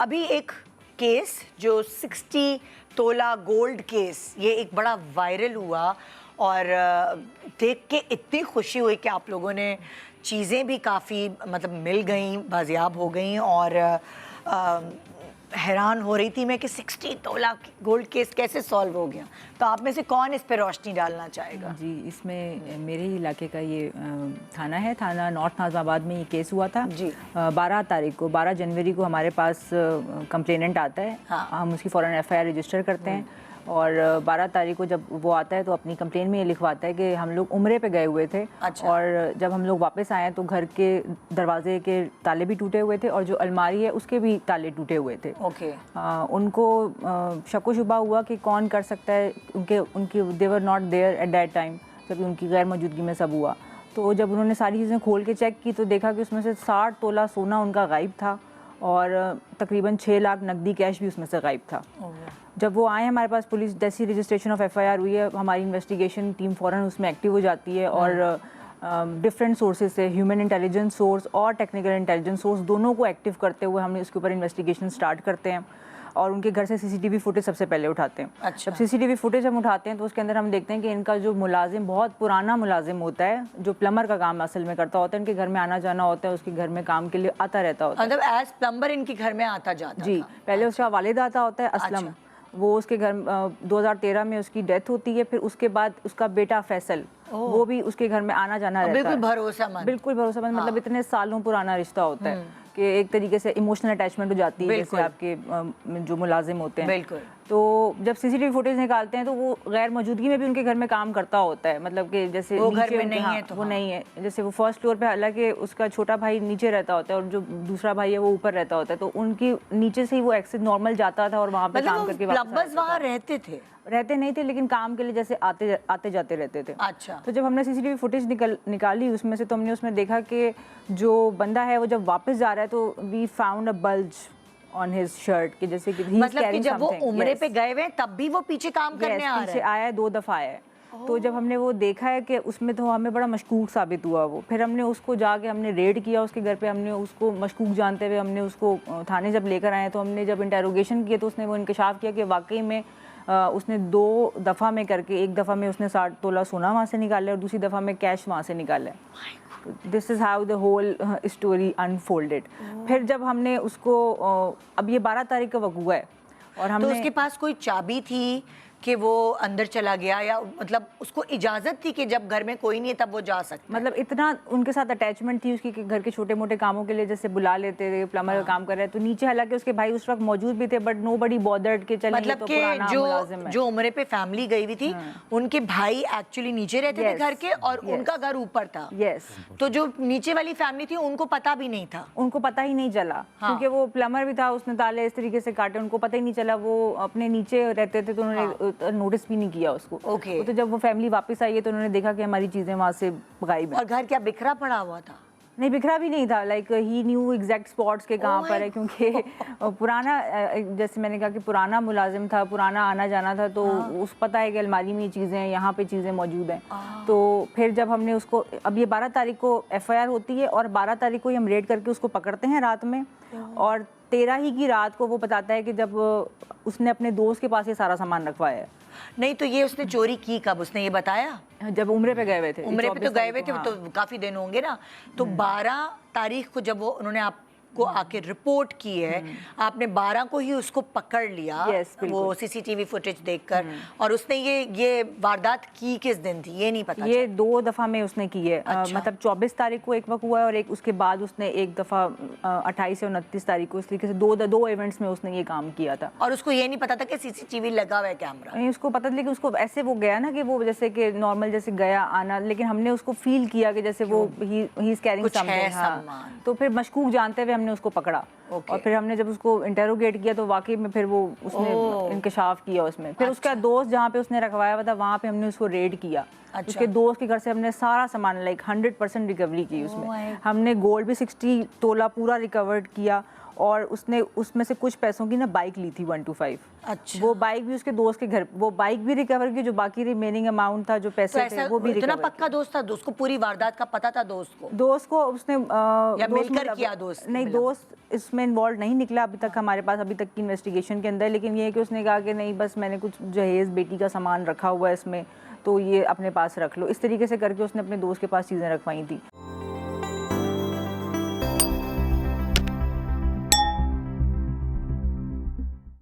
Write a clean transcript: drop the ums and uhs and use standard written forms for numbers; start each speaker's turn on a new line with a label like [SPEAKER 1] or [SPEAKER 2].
[SPEAKER 1] अभी एक केस जो 60 तोला गोल्ड केस, ये एक बड़ा वायरल हुआ और देख के इतनी खुशी हुई कि आप लोगों ने चीज़ें भी काफ़ी मतलब मिल गई, बाजियाब हो गई और हैरान हो रही थी मैं कि 60 तोला गोल्ड केस कैसे सॉल्व हो गया। तो आप में से कौन इस पे रोशनी डालना चाहेगा?
[SPEAKER 2] जी, इसमें मेरे ही इलाके का ये थाना है, थाना नॉर्थ नाज़िमाबाद में ये केस हुआ था जी। 12 तारीख को, 12 जनवरी को हमारे पास कंप्लेनेंट आता है। हाँ। हम उसकी फ़ौरन FIR रजिस्टर करते हैं और 12 तारीख को जब वो आता है तो अपनी कंप्लेन में ये लिखवाता है कि हम लोग उम्रे पे गए हुए थे। अच्छा। और जब हम लोग वापस आए तो घर के दरवाजे के ताले भी टूटे हुए थे और जो अलमारी है उसके भी ताले टूटे हुए थे।
[SPEAKER 1] ओके।
[SPEAKER 2] उनको शक शुबा हुआ कि कौन कर सकता है, उनकी they were not there at that time, जब उनकी गैर मौजूदगी में सब हुआ। तो जब उन्होंने सारी चीज़ें खोल के चेक की तो देखा कि उसमें से 60 तोला सोना उनका गायब था और तकरीबन 6 लाख नकदी कैश भी उसमें से गायब था। जब वो आए हमारे पास, पुलिस जैसी रजिस्ट्रेशन ऑफ FIR हुई है, हमारी इन्वेस्टिगेशन टीम फ़ौरन उसमें एक्टिव हो जाती है और डिफरेंट सोर्सेज से ह्यूमन इंटेलिजेंस सोर्स और टेक्निकल इंटेलिजेंस सोर्स दोनों को एक्टिव करते हुए हमने उसके ऊपर इन्वेस्टिगेशन स्टार्ट करते हैं और उनके घर से CCTV फुटेज सबसे पहले उठाते हैं। अच्छा। जब CCTV फुटेज हम उठाते हैं तो उसके अंदर हम देखते हैं कि इनका जो मुलाजिम बहुत पुराना मुलाजिम होता है, जो प्लम्बर का काम असल में करता होता है, इनके घर में आना जाना होता है, उसके घर में काम के लिए आता रहता होता है।
[SPEAKER 1] मतलब एज प्लम्बर इनके घर में आता जाता
[SPEAKER 2] जी। पहले उसका वालिद आता होता है असलम। अच्छा। वो उसके घर 2013 में उसकी डेथ होती है। फिर उसके बाद उसका बेटा फैसल, वो भी उसके घर में आना जाना रहता है।
[SPEAKER 1] बिल्कुल भरोसेमंद,
[SPEAKER 2] बिल्कुल भरोसेमंद। मतलब इतने सालों पुराना रिश्ता होता है कि एक तरीके से इमोशनल अटैचमेंट हो जाती है जैसे आपके जो मुलाजिम होते हैं। बिल्कुल। तो जब CCTV फुटेज निकालते हैं तो वो गैर मौजूदगी में भी उनके घर में काम करता होता है। मतलब कि जैसे
[SPEAKER 1] वो घर में नहीं है तो
[SPEAKER 2] वो नहीं है, जैसे वो फर्स्ट फ्लोर पे, हालांकि उसका छोटा भाई नीचे रहता होता है और जो दूसरा भाई है वो ऊपर रहता होता है, तो उनकी नीचे से ही वो एक्सेस नॉर्मल जाता था और वहाँ पे काम करके
[SPEAKER 1] प्लम्बर्स वहाँ रहते
[SPEAKER 2] नहीं थे, लेकिन काम के लिए जैसे आते जाते रहते थे।
[SPEAKER 1] अच्छा।
[SPEAKER 2] तो जब हमने CCTV फुटेज निकाली उसमें से, तो हमने उसमें देखा कि जो बंदा है वो जब वापस जा रहा है तो we found a bulge on his shirt, कि जैसे कि
[SPEAKER 1] मतलब कि जब वो उम्रे पे गए हुए तब भी वो पीछे काम करने आ रहा है।
[SPEAKER 2] पीछे आया है, 2 दफ़ा आया है। तो जब हमने वो देखा है कि उसमें, तो हमें बड़ा मशकूक साबित हुआ वो। फिर हमने उसको जाके हमने रेड किया उसके घर पे। हमने उसको मशकूक जानते हुए हमने उसको थाने जब लेकर आए तो हमने जब इंटेरोगेशन किया तो उसने वो इंकशाफ किया कि वाकई में उसने 2 दफ़ा में करके, एक दफ़ा में उसने 60 तोला सोना वहाँ से निकाला और दूसरी दफ़ा में कैश वहाँ से निकाला। This is how the whole story unfolded. फिर जब हमने उसको, अब ये 12 तारीख का वक्त हुआ है और हमने,
[SPEAKER 1] तो उसके पास कोई चाबी थी कि वो अंदर चला गया, या मतलब उसको इजाजत थी कि जब घर में कोई नहीं है तब वो जा सकता?
[SPEAKER 2] मतलब इतना उनके साथ अटैचमेंट थी उसकी कि घर के छोटे मोटे कामों के लिए जैसे बुला लेते थे, प्लम्बर का काम कर रहे हैं तो नीचे, हालांकि उसके भाई उस वक्त मौजूद भी थे, बट नोबडी बॉदर्ड के चले।
[SPEAKER 1] मतलब कि जो उम्रे पे फैमिली गई हुई थी, उनके भाई एक्चुअली नीचे रहते थे घर के और उनका घर ऊपर था।
[SPEAKER 2] यस।
[SPEAKER 1] तो जो नीचे वाली फैमिली थी उनको पता भी नहीं था,
[SPEAKER 2] उनको पता ही नहीं चला क्योंकि वो प्लम्बर भी था, उसने ताले इस तरीके से काटे, उनको पता ही नहीं चला। वो अपने नीचे रहते थे तो उन्होंने नोटिस भी नहीं किया उसको। ओके। तो जब वो फैमिली वापस आई है तो उन्होंने देखा कि हमारी चीजें वहाँ से गायब हैं।
[SPEAKER 1] और घर क्या बिखरा पड़ा हुआ था?
[SPEAKER 2] नहीं, बिखरा भी नहीं था। Like he new exact spots के कहाँ पर है, क्योंकि पुराना, जैसे मैंने कहा कि पुराना मुलाजिम था, पुराना आना जाना था, तो उस पता है कि अलमारी में ये चीज़ें हैं, यहाँ पे चीज़ें मौजूद हैं। तो फिर जब हमने उसको, अब ये 12 तारीख को FIR होती है और 12 तारीख को ही हम रेड करके उसको पकड़ते हैं रात में, और 13 ही की रात को वो बताता है कि जब उसने अपने दोस्त के पास ये सारा सामान रखवाया है।
[SPEAKER 1] नहीं, तो ये उसने चोरी की कब, उसने ये बताया?
[SPEAKER 2] जब उम्रे पे गए हुए थे।
[SPEAKER 1] उम्रे पे तो गए हुए थे, तो काफी दिन होंगे ना। तो 12 तारीख को जब वो उन्होंने आपको आके रिपोर्ट की है, आपने 12 को ही उसको पकड़ लिया। वो CCTV फुटेज देखकर, और उसने ये वारदात की किस दिन थी ये नहीं पता?
[SPEAKER 2] ये 2 दफ़ा में उसने की है। अच्छा। मतलब 24 तारीख को एक वक्त हुआ है और एक उसके बाद उसने एक दफ़ा 28 और 29 तारीख को, इस तरीके से दो इवेंट्स में उसने ये काम किया था।
[SPEAKER 1] और उसको ये नहीं पता था कि CCTV लगा हुआ है कैमरा?
[SPEAKER 2] नहीं, उसको पता था, लेकिन उसको ऐसे वो गया ना कि वो जैसे कि नॉर्मल जैसे गया आना, लेकिन हमने उसको फील किया कि जैसे वो ही इज कैरिंग समथिंग। तो फिर मशकूक जानते हुए हमने उसको पकड़ा। और फिर हमने जब उसको इंटेरोगेट किया तो वाकई में फिर वो उसने इंकशाफ किया उसमें। फिर उसका दोस्त जहाँ पे उसने रखवाया हुआ था वहाँ पे हमने उसको रेड किया। अच्छा। उसके दोस्त के घर से हमने सारा सामान, लाइक 100% रिकवरी की उसमें। हमने गोल्ड भी 60 तोला पूरा रिकवर्ड किया और उसने उसमें से कुछ पैसों की ना बाइक ली थी 125।
[SPEAKER 1] अच्छा।
[SPEAKER 2] वो बाइक भी उसके दोस्त के घर, वो बाइक भी रिकवर की, जो बाकी रिमेनिंग अमाउंट था, जो
[SPEAKER 1] तो
[SPEAKER 2] पैसे थे, वो भी
[SPEAKER 1] इतना
[SPEAKER 2] रिकवर
[SPEAKER 1] पक्का दोस्त था, दोस्त को पूरी वारदात का पता था दोस्त को
[SPEAKER 2] उसने
[SPEAKER 1] या
[SPEAKER 2] दोस्त
[SPEAKER 1] मिलकर
[SPEAKER 2] मतलब-
[SPEAKER 1] किया दोस्त
[SPEAKER 2] नहीं,
[SPEAKER 1] मतलब?
[SPEAKER 2] दोस्त इसमें इन्वॉल्व नहीं निकला अभी तक हमारे पास, अभी तक की इन्वेस्टिगेशन के अंदर। लेकिन ये है कि उसने कहा कि नहीं, बस मैंने कुछ जहेज बेटी का सामान रखा हुआ है इसमें, तो ये अपने पास रख लो। इस तरीके से करके उसने अपने दोस्त के पास चीज़ें रखवाई थी।